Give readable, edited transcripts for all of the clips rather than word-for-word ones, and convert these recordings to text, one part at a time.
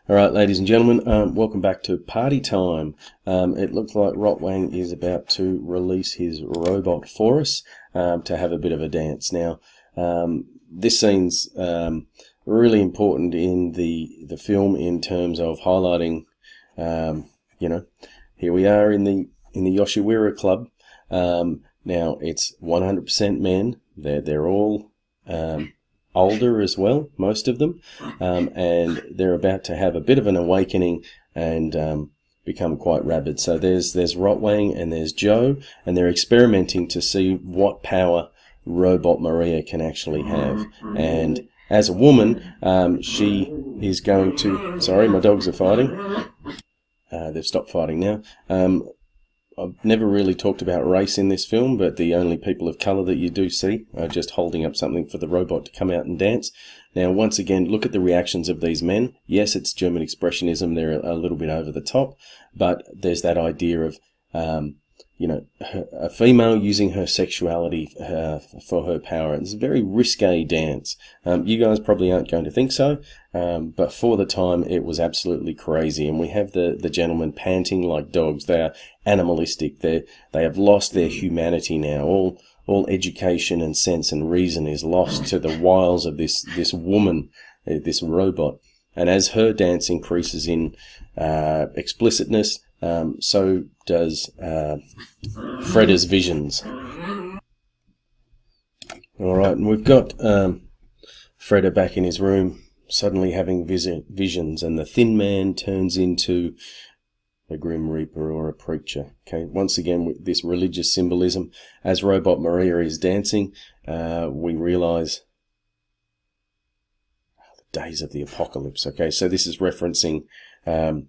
All right, ladies and gentlemen, welcome back to Party Time. It looks like Rotwang is about to release his robot for us to have a bit of a dance. Now, this scene's really important in the film in terms of highlighting, here we are in the Yoshiwara Club. Now, it's 100% men. They're all older as well, most of them, and they're about to have a bit of an awakening and become quite rabid. So there's Rotwang and there's Joe, and they're experimenting to see what power Robot Maria can actually have. And as a woman, she is going to... Sorry, my dogs are fighting. They've stopped fighting now. I've never really talked about race in this film, but the only people of colour that you do see are just holding up something for the robot to come out and dance. Now, once again, look at the reactions of these men. Yes, it's German Expressionism. They're a little bit over the top, but there's that idea of, a female using her sexuality for her power. It's a very risque dance. You guys probably aren't going to think so, but for the time, it was absolutely crazy. And we have the gentlemen panting like dogs. They are animalistic. They have lost their humanity now. All education and sense and reason is lost to the wiles of this woman, this robot. And as her dance increases in explicitness, so does Freda's visions. Alright, and we've got Freda back in his room, suddenly having visions, and the thin man turns into a Grim Reaper or a preacher. Okay, once again, with this religious symbolism, as Robot Maria is dancing, we realise the days of the apocalypse. Okay, so this is referencing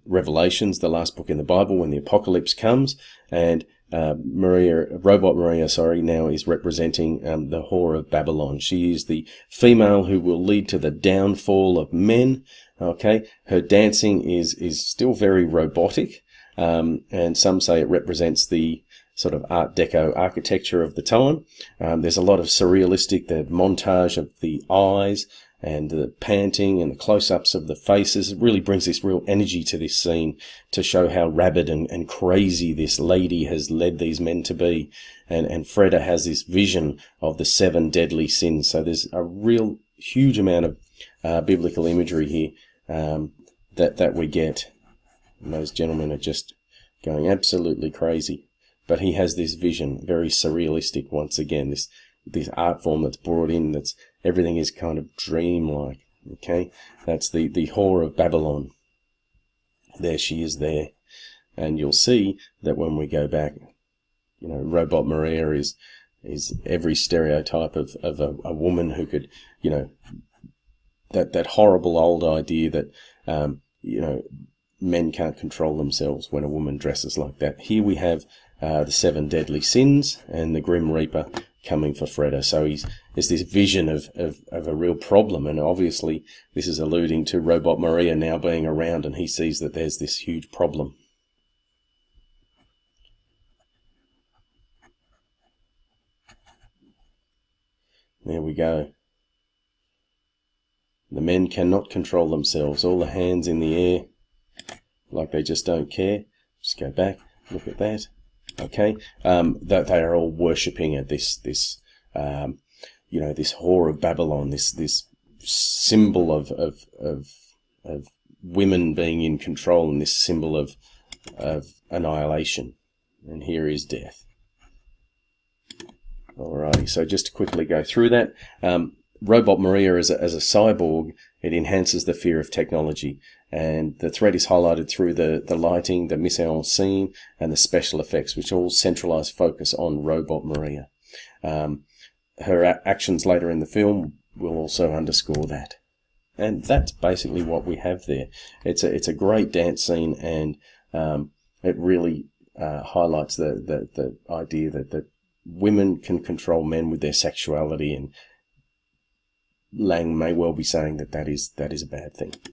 Revelations, the last book in the Bible, when the apocalypse comes, and Robot Maria, now is representing the whore of Babylon. She is the female who will lead to the downfall of men. Okay, her dancing is still very robotic, and some say it represents the sort of Art Deco architecture of the time. There's a lot of surrealistic, the montage of the eyes and the panting and the close-ups of the faces. It really brings this real energy to this scene to show how rabid and crazy this lady has led these men to be. And Freda has this vision of the 7 deadly sins. So there's a real huge amount of biblical imagery here that we get. And those gentlemen are just going absolutely crazy. But he has this vision, very surrealistic once again, this art form that's brought in, that's everything is kind of dreamlike. Okay, that's the whore of Babylon. There she is there, and you'll see that when we go back, Robot Maria is every stereotype of a woman who could, that horrible old idea that men can't control themselves when a woman dresses like that. Here we have the 7 deadly sins and the Grim Reaper coming for Freda. So there's this vision of a real problem, and obviously this is alluding to Robot Maria now being around, and he sees that there's this huge problem. There we go. The men cannot control themselves. All the hands in the air, like they just don't care. Just go back, look at that. Okay, that they are all worshipping at this whore of Babylon, this symbol of women being in control, and this symbol of annihilation. And here is death. Alrighty, so just to quickly go through that, Robot Maria as a cyborg, it enhances the fear of technology, and the threat is highlighted through the lighting, the mise en scene, and the special effects, which all centralize focus on Robot Maria. Her actions later in the film will also underscore that. And that's basically what we have there. It's a great dance scene, and it really highlights the idea that women can control men with their sexuality, and Lang may well be saying that is a bad thing.